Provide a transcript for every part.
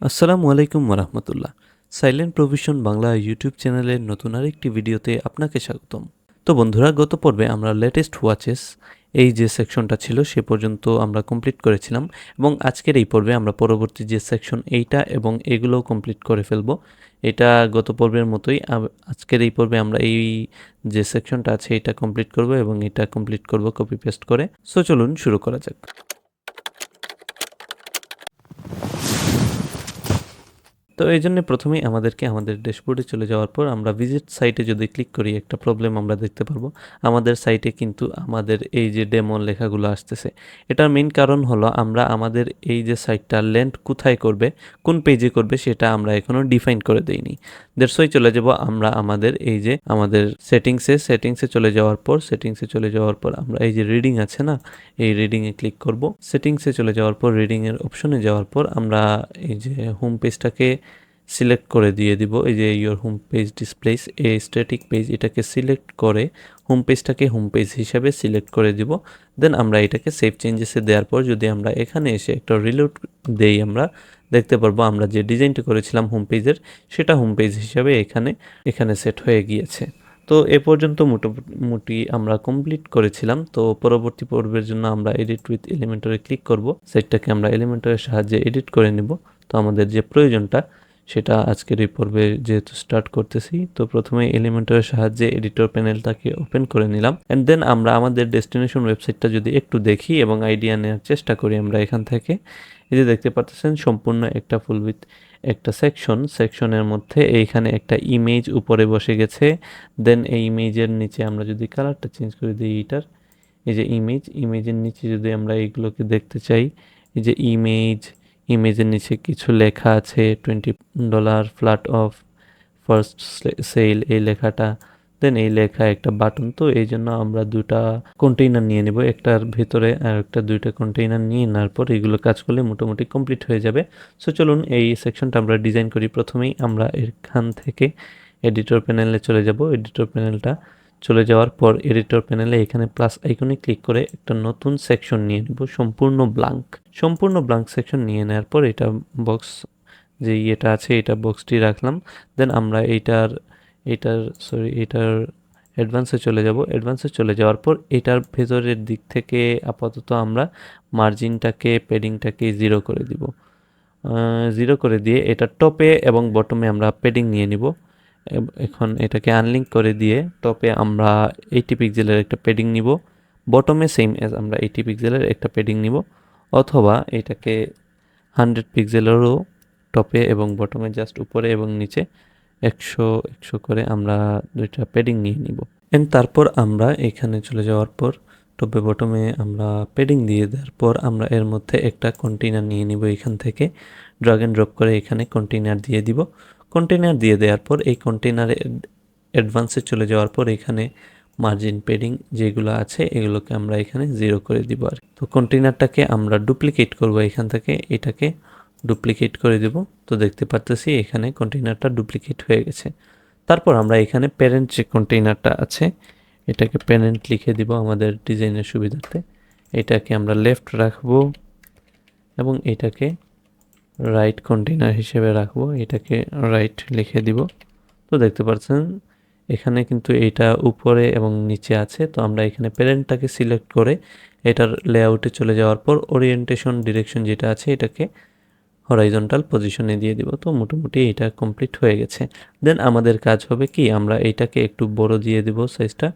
আসসালামু আলাইকুম ওরহমতুল্লাহ। সাইলেন্ট প্রভিশন বাংলা ইউটিউব চ্যানেলের নতুন আরেকটি ভিডিওতে আপনাকে স্বাগতম। তো বন্ধুরা, গত পর্বে আমরা লেটেস্ট ওয়াচেস এই যে সেকশনটা ছিল সে পর্যন্ত আমরা কমপ্লিট করেছিলাম, এবং আজকের এই পর্বে আমরা পরবর্তী যে সেকশন এইটা এবং এগুলোও কমপ্লিট করে ফেলবো। এটা গত পর্বের মতোই আজকের এই পর্বে আমরা এই যে সেকশনটা আছে এটা কমপ্লিট করব এবং এটা কমপ্লিট করব কপি পেস্ট করে। সো চলুন শুরু করা যাক। তো এই জন্য প্রথমেই আমাদেরকে আমাদের ড্যাশবোর্ডে চলে যাওয়ার পর আমরা ভিজিট সাইটে যদি ক্লিক করি একটা প্রবলেম আমরা দেখতে পারবো। আমাদের সাইটে কিন্তু আমাদের এই যে ডেমো লেখাগুলো আসতেছে, এটার মেইন কারণ হলো আমরা আমাদের এই যে সাইটটা ল্যান্ড কোথায় করবে, কোন পেজে করবে সেটা আমরা এখনও ডিফাইন করে দেইনি। দেড়শোই চলে যাব আমরা আমাদের এই যে আমাদের সেটিংসে চলে যাওয়ার পর আমরা এই যে রিডিং আছে না, এই রিডিংয়ে ক্লিক করব। সেটিংসে চলে যাওয়ার পর রিডিংয়ের অপশনে যাওয়ার পর আমরা এই যে হোম পেজটাকে সিলেক্ট করে দিয়ে দিব। এই যে your home page displace A static page, এটাকে সিলেক্ট করে হোম পেজটাকে হোম পেজ হিসাবে সিলেক্ট করে দিব। দেন আমরা এটাকে সেভ চেঞ্জেসে দেওয়ার পর যদি আমরা এখানে এসে একটা রিলোড দেই, আমরা দেখতে পারবো আমরা যে ডিজাইনটা করেছিলাম হোম পেজের সেটা হোম পেজ হিসাবে এখানে সেট হয়ে গিয়েছে। তো এ পর্যন্ত মোটামুটি আমরা কমপ্লিট করেছিলাম। তো পরবর্তী পর্বের জন্য আমরা এডিট উইথ এলিমেন্টরে ক্লিক করব। সাইটটাকে আমরা এলিমেন্টরের সাহায্যে এডিট করে নিব। তো আমাদের যে প্রয়োজনটা সেটা আজকের এই পর্বে যেহেতু স্টার্ট করতেছি, তো প্রথমে এলিমেন্টরের সাহায্যে এডিটর প্যানেলটাকে ওপেন করে নিলাম। অ্যান্ড দেন আমরা আমাদের ডেস্টিনেশন ওয়েবসাইটটা যদি একটু দেখি এবং আইডিয়া নেওয়ার চেষ্টা করি আমরা এখান থেকে, এই যে দেখতে পাচ্ছেন সম্পূর্ণ একটা ফুল উইথ একটা সেকশনের মধ্যে এইখানে একটা ইমেজ উপরে বসে গেছে। দেন এই ইমেজের নিচে আমরা যদি কালারটা চেঞ্জ করে দিই এইটার, এই যে ইমেজের নিচে যদি আমরা এইগুলোকে দেখতে চাই, এই যে ইমেজের নিচে কিছু লেখা আছে, $20 ফ্ল্যাট অফ ফার্স্ট সেল এই লেখাটা। দেন এই লেখা একটা বাটন, তো এই জন্য আমরা দুটা কন্টেইনার নিয়ে নেব, একটার ভেতরে আর একটা দুইটা কন্টেইনার নিয়ে নেওয়ার পর এগুলো কাজ করলে মোটামুটি কমপ্লিট হয়ে যাবে। সো চলুন এই সেকশনটা আমরা ডিজাইন করি। প্রথমেই আমরা এখান থেকে এডিটর প্যানেলে চলে যাব। এডিটর প্যানেলটা চলে যাওয়ার পর এডিটর প্যানেলে এখানে প্লাস আইকনে ক্লিক করে একটা নতুন সেকশন নিয়ে নেব, সম্পূর্ণ ব্ল্যাঙ্ক সেকশন নিয়ে নেওয়ার পর এটা বক্স যে ইয়েটা আছে এটা বক্সটি রাখলাম। দেন আমরা এইটার অ্যাডভান্সে চলে যাওয়ার পর এটার ভেতরের দিক থেকে আপাতত আমরা মার্জিনটাকে প্যাডিংটাকে 0 করে দিব। 0 করে দিয়ে এটা টপে এবং বটমে আমরা প্যাডিং নিয়ে নিব। এখন এটাকে আনলিঙ্ক করে দিয়ে টপে আমরা 80 পিক্সেলের একটা প্যাডিং নিব, বটমে সেম এজ আমরা 80 পিক্সেলের একটা প্যাডিং নিব, অথবা এটাকে 100 পিক্সেলেরও টপে এবং বটমে জাস্ট উপরে এবং নিচে 100 করে আমরা দুইটা প্যাডিং নিয়ে নিব। এন্ড তারপর আমরা এখানে চলে যাওয়ার পর টপে বটমে আমরা প্যাডিং দিয়ে দেওয়ার পর আমরা এর মধ্যে একটা কন্টেইনার নিয়ে নিব। এখান থেকে ড্রাগ অ্যান্ড ড্রপ করে এখানে কন্টেইনার দিয়ে দিব। কন্টেইনার দিয়ে দেওয়ার পর এই কন্টেইনারে অ্যাডভান্সে চলে যাওয়ার পর এখানে মার্জিন প্যাডিং যেগুলো আছে এগুলোকে আমরা এখানে 0 করে দিব। আর তো কন্টেইনারটাকে আমরা ডুপ্লিকেট করব, এখান থেকে এটাকে ডুপ্লিকেট করে দেব। তো দেখতে পারতেছি এখানে কন্টেইনারটা ডুপ্লিকেট হয়ে গেছে। তারপর আমরা এখানে প্যারেন্ট যে কন্টেইনারটা আছে এটাকে প্যারেন্ট লিখে দিব আমাদের ডিজাইনের সুবিধার্থে। এটাকে আমরা লেফট রাখবো এবং এটাকে রাইট কন্টেইনার হিসেবে রাখবো, এটাকে রাইট লিখে দিব। তো দেখতে পাচ্ছেন এখানে কিন্তু এটা উপরে এবং নিচে আছে। তো আমরা এখানে প্যারেন্টটাকে সিলেক্ট করে এটার লেআউটে চলে যাওয়ার পর ওরিয়েন্টেশন ডিরেকশন যেটা আছে এটাকে হরাইজন্টাল পজিশনে দিয়ে দিব। তো মোটামুটি এটা কমপ্লিট হয়ে গেছে। দেন আমাদের কাজ হবে কি, আমরা এইটাকে একটু বড় দিয়ে দিব সাইজটা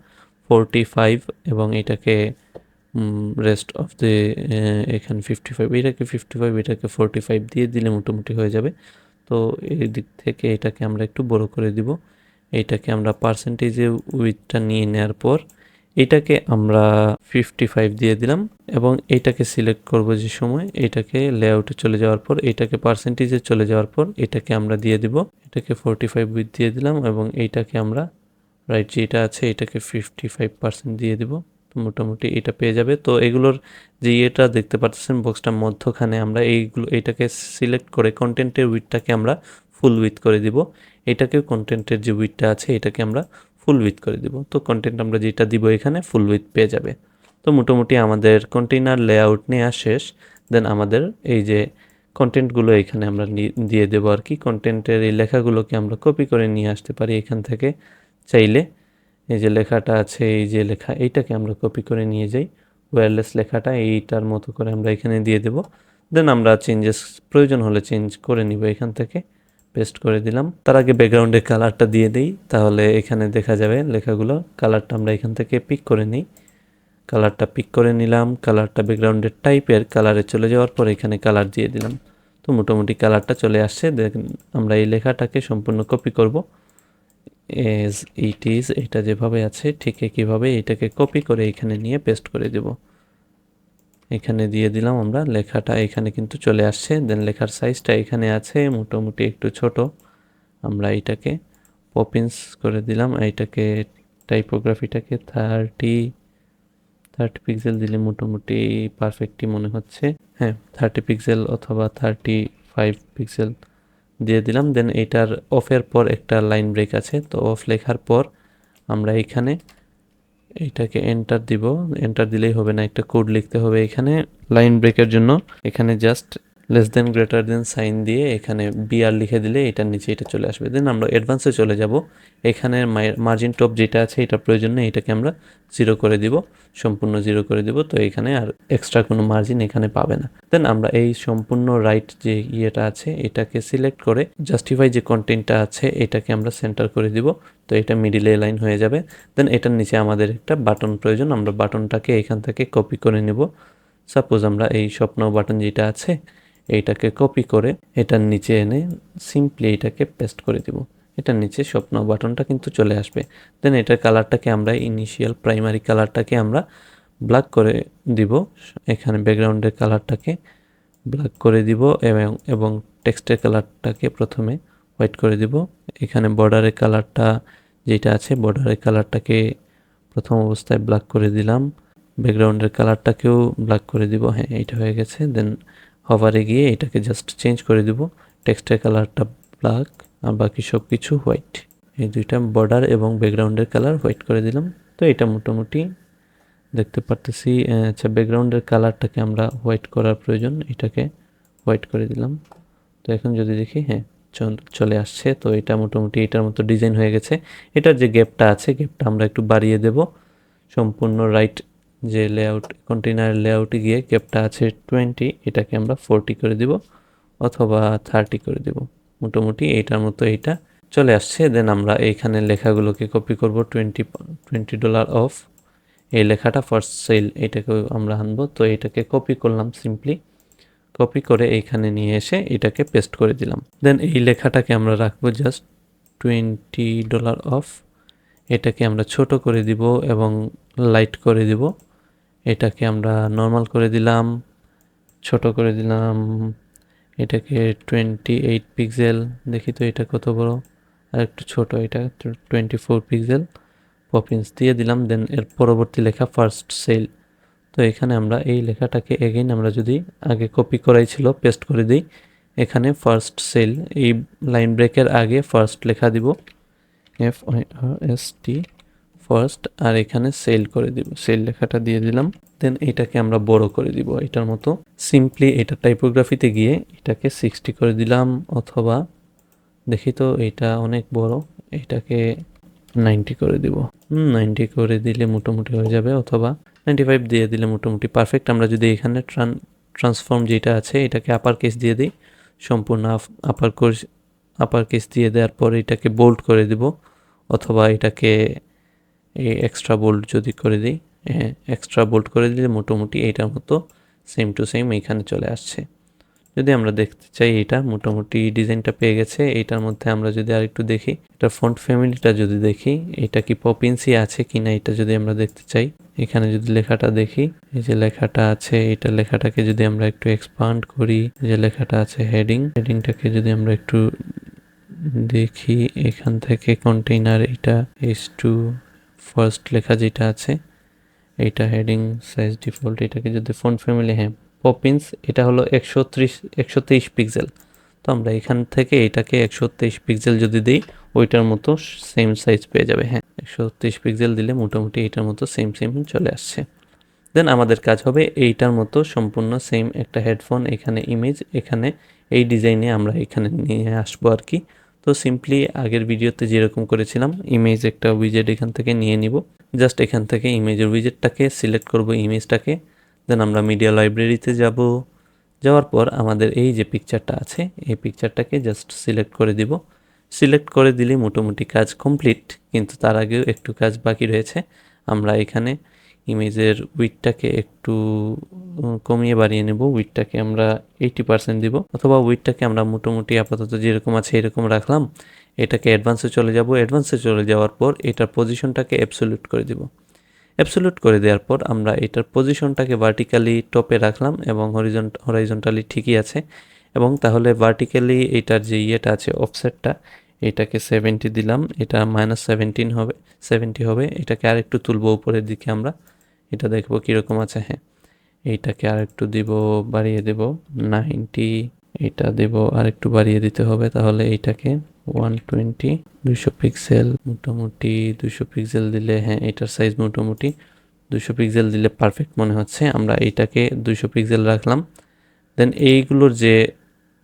45 এবং এটাকে রেস্ট অফ দ্য এখানে 55, এটাকে 55 এটাকে 45 দিয়ে দিলে মোটামুটি হয়ে যাবে। তো এই দিক থেকে এটাকে আমরা একটু বড় করে দিব। এইটাকে আমরা পার্সেন্টেজে উইথটা নিয়ে নেওয়ার পর এটাকে আমরা 55 দিয়ে দিলাম এবং এইটাকে সিলেক্ট করব যে সময় এটাকে লেআউটে চলে যাওয়ার পর এটাকে পার্সেন্টেজে চলে যাওয়ার পর এটাকে আমরা দিয়ে দিব, এটাকে 45 উইথ দিয়ে দিলাম এবং এইটাকে আমরা রাইট যেটা আছে এটাকে 55% দিয়ে দিব। তো মোটামুটি এটা পেয়ে যাবে। তো এগুলোর যে ইয়েটা দেখতে পাচ্ছেন বক্সটার মধ্যখানে আমরা এইটাকে সিলেক্ট করে কন্টেন্টের উইথটাকে আমরা ফুল উইথ করে দিব। এটাকেও কন্টেন্টের যে উইথটা আছে এটাকে আমরা ফুল উইথ করে দিব। তো কন্টেন্ট আমরা যেটা দিব এখানে ফুল উইথ পেয়ে যাবে। তো মোটামুটি আমাদের কন্টেইনার লেআউট নেওয়া শেষ। দেন আমাদের এই যে কন্টেন্টগুলো এখানে আমরা দিয়ে দেবো আর কি। কন্টেন্টের এই লেখাগুলোকে আমরা কপি করে নিয়ে আসতে পারি এখান থেকে চাইলে। এই যে লেখাটা আছে, এই যে লেখা, এইটাকে আমরা কপি করে নিয়ে যাই, ওয়্যারলেস লেখাটা এইটার মতো করে আমরা এখানে দিয়ে দেব। দেন আমরা চেঞ্জেস প্রয়োজন হলে চেঞ্জ করে নিব এখান থেকে, পেস্ট করে দিলাম। তার আগে ব্যাকগ্রাউন্ডের কালারটা দিয়ে দিই, তাহলে এখানে দেখা যাবে লেখাগুলো। কালারটা আমরা এখান থেকে পিক করে নিই, কালারটা পিক করে নিলাম। কালারটা ব্যাকগ্রাউন্ডের টাইপের কালারে চলে যাওয়ার পর এখানে কালার দিয়ে দিলাম। তো মোটামুটি কালারটা চলে আসছে। দেখেন আমরা এই লেখাটাকে সম্পূর্ণ কপি করব, এজ ইট ইজ, এটা যেভাবে আছে ঠিক একইভাবে এটাকে কপি করে এখানে নিয়ে পেস্ট করে দেব। এখানে দিয়ে দিলাম আমরা, লেখাটা এখানে কিন্তু চলে আসছে। দেন লেখার সাইজটা এখানে আছে মোটামুটি একটু ছোট, আমরা এটাকে পপিন্স করে দিলাম। এইটাকে টাইপোগ্রাফিটাকে 30 পিক্সেল দিলে মোটামুটি পারফেক্টই মনে হচ্ছে। হ্যাঁ, 30 পিক্সেল অথবা 35 পিক্সেল দিয়ে দিলাম। দেন এটার অফের পর একটা লাইন ব্রেক আছে, তো অফ লেখার পর আমরা এখানে এইটাকে এন্টার দিব। এন্টার দিলেই হবে না, একটা কোড লিখতে হবে এখানে লাইন ব্রেকের জন্য। এখানে just less than greater than sign দিয়ে এখানে বিআর লিখে দিলে এটার নিচে এটা চলে আসবে। দেন আমরা অ্যাডভান্সে চলে যাব। এখানে মার্জিন টপ যেটা আছে এটা প্রয়োজন নেই, এটাকে আমরা 0 করে দিব, সম্পূর্ণ 0 করে দিব। তো এখানে আর এক্সট্রা কোনো মার্জিন এখানে পাবে না। দেন আমরা এই সম্পূর্ণ রাইট যে ইয়েটা আছে এটাকে সিলেক্ট করে জাস্টিফাই যে কন্টেন্টটা আছে এটাকে আমরা সেন্টার করে দিব। তো এটা মিডিলে লাইন হয়ে যাবে। দেন এটার নিচে আমাদের একটা বাটন প্রয়োজন, আমরা বাটনটাকে এখান থেকে কপি করে নেব। সাপোজ আমরা এই স্বপ্ন বাটন যেটা আছে এইটাকে কপি করে এটার নিচে এনে সিম্পলি এটাকে পেস্ট করে দিব। এটার নিচে স্বপ্ন বাটনটা কিন্তু চলে আসবে। দেন এটার কালারটাকে আমরা ইনিশিয়াল প্রাইমারি কালারটাকে আমরা ব্ল্যাক করে দিব। এখানে ব্যাকগ্রাউন্ডের কালারটাকে ব্ল্যাক করে দিব এবং টেক্সটের কালারটাকে প্রথমে হোয়াইট করে দিব। এখানে বর্ডারের কালারটা যেটা আছে বর্ডারের কালারটাকে প্রথম অবস্থায় ব্ল্যাক করে দিলাম, ব্যাকগ্রাউন্ডের কালারটাকেও ব্ল্যাক করে দিব। হ্যাঁ, এইটা হয়ে গেছে। দেন হভারে গিয়ে এটাকে জাস্ট চেঞ্জ করে দিব, টেক্সটের কালারটা ব্ল্যাক আর বাকি সব কিছু হোয়াইট। এই দুইটা বর্ডার এবং ব্যাকগ্রাউন্ডের কালার হোয়াইট করে দিলাম। তো এটা মোটামুটি দেখতে পারতেছি। আচ্ছা, ব্যাকগ্রাউন্ডের কালারটাকে আমরা হোয়াইট করার প্রয়োজন, এটাকে হোয়াইট করে দিলাম। তো এখন যদি দেখি, হ্যাঁ চলে আসছে। তো এটা মোটামুটি এটার মতো ডিজাইন হয়ে গেছে। এটার যে গ্যাপটা আছে গ্যাপটা আমরা একটু বাড়িয়ে দেব। সম্পূর্ণ রাইট যে লেআউট কন্টেইনার লেআউটে গিয়ে গ্যাপটা আছে 20, এটাকে আমরা 40 করে দিব অথবা 30 করে দিব। মোটামুটি এইটার মতো এইটা চলে আসছে। দেন আমরা এইখানে লেখাগুলোকে কপি করব। $20 অফ, এই লেখাটা ফার্স্ট সেল, এটাকে আমরা আনবো। তো এটাকে কপি করলাম, সিম্পলি কপি করে এইখানে নিয়ে এসে এটাকে পেস্ট করে দিলাম। দেন এই লেখাটাকে আমরা রাখবো জাস্ট $20 অফ। এটাকে আমরা ছোট করে দিব এবং লাইট করে দিব। এটাকে আমরা নর্মাল করে দিলাম, ছোট করে দিলাম। এটাকে 28 পিক্সেল, দেখি তো এটা কত বড়, আর একটু ছোট, এটা 24 পিক্সেল। পপিন্স দিয়ে দিলাম। দেন এর পরবর্তী লেখা ফার্স্ট সেল। তো এখানে আমরা এই লেখাটাকে এগেইন আমরা যদি আগে কপি করাই ছিল পেস্ট করে দিই, এখানে ফার্স্ট সেল, এই লাইন ব্রেকের আগে ফার্স্ট লেখা দিব, FIRST ফার্স্ট, আর এখানে সেল করে দিব, সেল লেখাটা দিয়ে দিলাম। দেন এটাকে আমরা বড় করে দিব এটার মতো। সিম্পলি এটা টাইপোগ্রাফিতে গিয়ে এটাকে 60 করে দিলাম, অথবা দেখি তো এটা অনেক বড়, এটাকে 90 করে দিব। 90 করে দিলে মোটামুটি হয়ে যাবে, অথবা 95 দিয়ে দিলে মোটামুটি পারফেক্ট। আমরা যদি এখানে ট্রান্সফর্ম যেটা আছে এটাকে আপার কেস দিয়ে দিই, সম্পূর্ণ আপার কেস দিয়ে দেওয়ার পর এটাকে বোল্ড করে দিব, অথবা এটাকে এক্সট্রা বোল্ড যদি করে দিই, হ্যাঁ এক্সট্রা বোল্ড করে দিলে মোটামুটি এইটার মতো সেম টু সেম এইখানে চলে আসছে। যদি আমরা দেখতে চাই এটা মোটামুটি ডিজাইনটা পেয়ে গেছে। এইটার মধ্যে আমরা যদি আরেকটু দেখি, এটা ফন্ট ফ্যামিলিটা যদি দেখি এটা কি পপিন্সি আছে কিনা, এটা যদি আমরা দেখতে চাই, এখানে যদি লেখাটা দেখি, এই যে লেখাটা আছে এটা লেখাটাকে যদি আমরা একটু এক্সপান্ড করি, যে লেখাটা আছে হেডিংটাকে যদি আমরা একটু দেখি, এখান থেকে কন্টেইনার এটা H2 ফার্স্ট লেখা যেটা আছে এইটা হেডিং সাইজ ডিফল্ট, এটাকে যদি ফন্ট ফ্যামিলি, হ্যাঁ পপিন্স, এটা হলো 123 পিক্সেল। তো আমরা এখান থেকে এটাকে 123 পিক্সেল যদি দিই ওইটার মতো সেম সাইজ পেয়ে যাবে। হ্যাঁ 123 পিক্সেল দিলে মোটামুটি এটার মতো সেম চলে আসছে। দেন আমাদের কাজ হবে এইটার মতো সম্পূর্ণ সেম একটা হেডফোন, এখানে ইমেজ, এখানে এই ডিজাইনে আমরা এখানে নিয়ে আসবো আর কি। তো সিম্পলি আগের ভিডিওতে যেরকম করেছিলাম, ইমেজ একটা উইজেট এখান থেকে নিয়ে নিব, জাস্ট এখান থেকে ইমেজের উইজেটটাকে সিলেক্ট করব, ইমেজটাকে। দেন আমরা মিডিয়া লাইব্রেরিতে যাব, যাওয়ার পর আমাদের এই যে পিকচারটা আছে এই পিকচারটাকে জাস্ট সিলেক্ট করে দিব। সিলেক্ট করে দিলে মোটামুটি কাজ কমপ্লিট, কিন্তু তার আগেও একটু কাজ বাকি রয়েছে। আমরা এখানে ইমেজের উইডটাকে একটু কমিয়ে বাড়িয়ে নেব, উইডটাকে আমরা 80% দিব, অথবা উইডটাকে আমরা মোটামুটি আপাতত যেরকম আছে এরকম রাখলাম। এটাকে অ্যাডভান্সে চলে যাব, অ্যাডভান্সে চলে যাওয়ার পর এটার পজিশনটাকে অ্যাবসোলিউট করে দিব। অ্যাবসোলিউট করে দেওয়ার পর আমরা এটার পজিশনটাকে ভার্টিক্যালি টপে রাখলাম এবং হরাইজন্টালি ঠিকই আছে। এবং তাহলে ভার্টিক্যালি এটার যে ইয়েটা আছে অফসেটটা, এটাকে 70 দিলাম, এটা -17 হবে, 70 হবে। এটাকে আরেকটু তুলবো উপরের দিকে আমরা, এটা দেখবো কীরকম আছে। হ্যাঁ, এইটাকে আরেকটু দিব, বাড়িয়ে দেব 90, এটা দেব আরেকটু বাড়িয়ে দিতে হবে, তাহলে এইটাকে 120, 200 পিক্সেল, মোটামুটি 200 পিক্সেল দিলে, হ্যাঁ এটার সাইজ মোটামুটি 200 পিক্সেল দিলে পারফেক্ট মনে হচ্ছে। আমরা এইটাকে 200 পিক্সেল রাখলাম। দেন এইগুলোর যে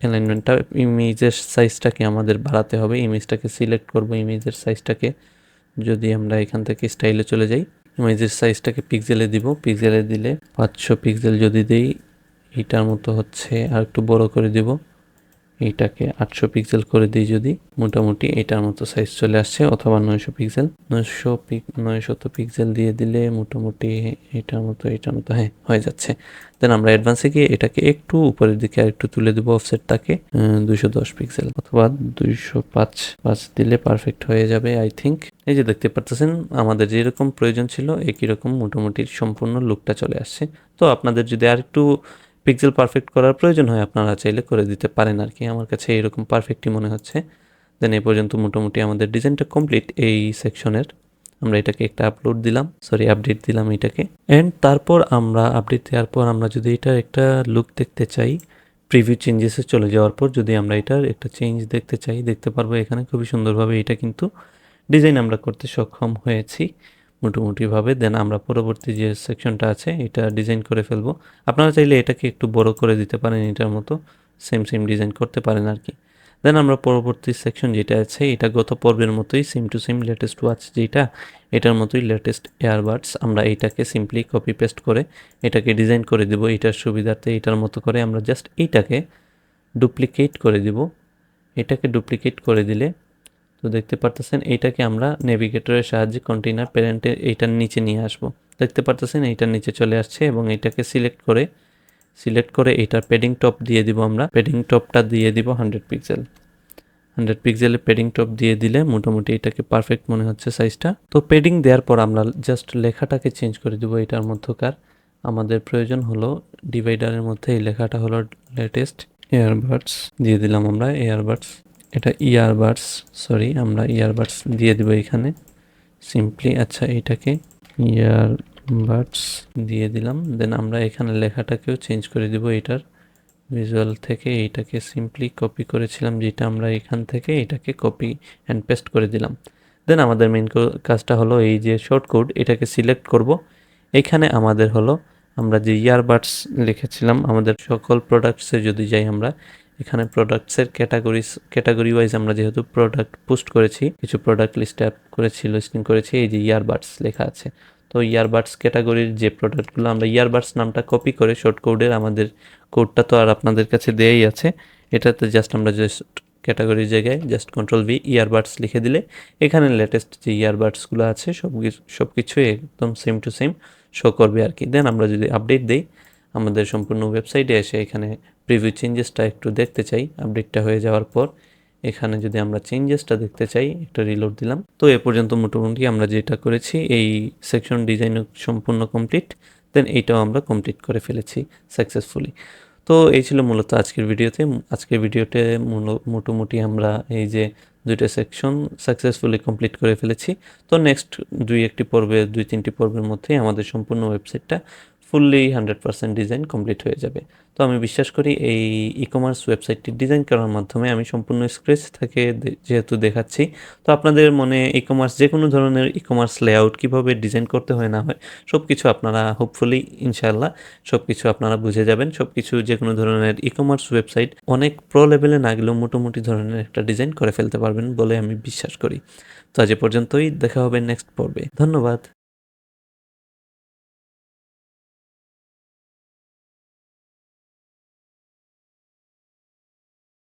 অ্যালাইনমেন্টটা, ইমেজের সাইজটাকে আমাদের বাড়াতে হবে, ইমেজটাকে সিলেক্ট করব, ইমেজের সাইজটাকে যদি আমরা এখান থেকে স্টাইলে চলে যাই, ইমেজের সাইজটাকে পিক্সেলে দিব, পিক্সেলে দিলে 500 পিক্সেল যদি দেই, এইটার মতো হচ্ছে, আর একটু বড় করে দিব, এইটাকে 800 পিক্সেল করে দিই যদি, মোটামুটি এটার মতো সাইজ চলে আসছে। অথবা 900 পিক্সেল, 900 পিক্সেল দিয়ে দিলে মোটামুটি এটার মতো হ্যাঁ হয়ে যাচ্ছে। দেন আমরা অ্যাডভান্সে গিয়ে এটাকে একটু উপরের দিকে আর একটু তুলে দেবো অফসেটটাকে, 210 পিক্সেল অথবা 205 দিলে পারফেক্ট হয়ে যাবে আই থিঙ্ক। এই যে দেখতে পারতেছেন আমাদের যেরকম প্রয়োজন ছিল একই রকম মোটামুটি সম্পূর্ণ লুকটা চলে আসছে। তো আপনাদের যদি আর একটু পিক্সেল পারফেক্ট করার প্রয়োজন হয় আপনারা চাইলে করে দিতে পারেন আর কি, আমার কাছে এরকম পারফেক্টই মনে হচ্ছে। দেন এই পর্যন্ত মোটামুটি আমাদের ডিজাইনটা কমপ্লিট এই সেকশনের। আমরা এটাকে একটা আপডেট দিলাম এটাকে। অ্যান্ড তারপর আমরা আপডেট দেওয়ার পর আমরা যদি এটার একটা লুক দেখতে চাই, প্রিভিউ চেঞ্জেসে চলে যাওয়ার পর যদি আমরা এটার একটা চেঞ্জ দেখতে চাই, দেখতে পারবো এখানে খুবই সুন্দরভাবে এটা কিন্তু ডিজাইন আমরা করতে সক্ষম হয়েছি মোটামুটিভাবে। দেন আমরা পরবর্তী যে সেকশনটা আছে এটা ডিজাইন করে ফেলবো। আপনারা চাইলে এটাকে একটু বড় করে দিতে পারেন, এটার মতো সেম ডিজাইন করতে পারেন আর কি। দেন আমরা পরবর্তী সেকশন যেটা আছে এটা গত পর্বের মতোই same to same latest watch যেটা, এটার মতোই লেটেস্ট এয়ারবাডস। আমরা এইটাকে সিম্পলি কপি পেস্ট করে এটাকে ডিজাইন করে দিব এটার সুবিধার্থে। এটার মতো করে আমরা জাস্ট এইটাকে ডুপ্লিকেট করে দিব। এটাকে ডুপ্লিকেট করে দিলে তো দেখতে পারতেছেন এইটাকে আমরা নেভিগেটরের সাহায্যে কন্টেইনার প্যারেন্টের এইটার নিচে নিয়ে আসব। দেখতে পারতেছেন এইটার নিচে চলে আসছে এবং এইটাকে সিলেক্ট করে এইটার প্যাডিং টপ দিয়ে দিব। আমরা প্যাডিং টপটা দিয়ে দিব 100 পিক্সেল, 100 পিক্সেলের প্যাডিং টপ দিয়ে দিলে মোটামুটি এটাকে পারফেক্ট মনে হচ্ছে সাইজটা। তো প্যাডিং দেওয়ার পর আমরা জাস্ট লেখাটাকে চেঞ্জ করে দেবো এটার মধ্যকার। আমাদের প্রয়োজন হলো ডিভাইডারের মধ্যে এই লেখাটা হলো লেটেস্ট এয়ারবাডস দিয়ে দিলাম আমরা এয়ারবাডস, এটা আমরা ইয়ারবাডস দিয়ে দিব এখানে সিম্পলি। আচ্ছা এটাকে ইয়ারবাডস দিয়ে দিলাম। দেন আমরা এখানে লেখাটাকেও চেঞ্জ করে দিব এটার ভিজুয়াল থেকে। এইটাকে সিম্পলি কপি করেছিলাম যেটা, আমরা এখান থেকে এটাকে কপি অ্যান্ড পেস্ট করে দিলাম। দেন আমাদের মেইন কাজটা হলো এই যে শর্ট কোড এটাকে সিলেক্ট করব। এখানে আমাদের হলো আমরা যে ইয়ারবাডস লিখেছিলাম আমাদের সকল প্রোডাক্টসে যদি যাই, আমরা এখানে প্রোডাক্টসের ক্যাটাগরি ওয়াইজ আমরা যেহেতু প্রোডাক্ট পোস্ট করেছি, কিছু প্রোডাক্ট লিস্টিং করেছি, এই যে ইয়ারবাডস লেখা আছে। তো ইয়ারবাডস ক্যাটাগরির যে প্রোডাক্টগুলো, আমরা ইয়ারবাডস নামটা কপি করে শর্ট কোডের, আমাদের কোডটা তো আর আপনাদের কাছে দেয়াই আছে, এটাতে জাস্ট আমরা জাস্ট ক্যাটাগরির জায়গায় জাস্ট Ctrl+V ইয়ারবাডস লিখে দিলে এখানে লেটেস্ট যে ইয়ারবাডসগুলো আছে সব কিছুই একদম সেম টু সেম শো করবে আর কি। দেন আমরা যদি আপডেট দেই আমাদের সম্পূর্ণ ওয়েবসাইটে এসে এখানে প্রিভিউ চেঞ্জেসটা একটু দেখতে চাই, আপডেটটা হয়ে যাওয়ার পর এখানে যদি আমরা চেঞ্জেসটা দেখতে চাই, একটা রিলোড দিলাম। তো এ পর্যন্ত মোটামুটি আমরা যেটা করেছি এই সেকশন ডিজাইন সম্পূর্ণ কমপ্লিট। দেন এইটাও আমরা কমপ্লিট করে ফেলেছি সাকসেসফুলি। তো এই ছিল মূলত আজকের ভিডিওতে মোটামুটি আমরা এই যে দুইটা সেকশন সাকসেসফুলি কমপ্লিট করে ফেলেছি। তো নেক্সট দুই তিনটি পর্বের মধ্যেই আমাদের সম্পূর্ণ ওয়েবসাইটটা ফুললি 100% ডিজাইন কমপ্লিট হয়ে যাবে। তো আমি বিশ্বাস করি এই ই-কমার্স ওয়েবসাইটটি ডিজাইন করার মাধ্যমে আমি সম্পূর্ণ স্ক্র্যাচ থেকে যেহেতু দেখাচ্ছি, তো আপনাদের মনে ই-কমার্স যে কোনো ধরনের ই-কমার্স লেআউট কীভাবে ডিজাইন করতে হয় না হয় সব কিছু আপনারা হোপফুলি ইনশাআল্লাহ সব কিছু আপনারা বুঝে যাবেন। সব কিছু যে কোনো ধরনের ই-কমার্স ওয়েবসাইট অনেক প্রো লেভেলে না গেলেও মোটামুটি ধরনের একটা ডিজাইন করে ফেলতে পারবেন বলে আমি বিশ্বাস করি। তো আজ এ পর্যন্তই, দেখা হবে নেক্সট পর্বে। ধন্যবাদ।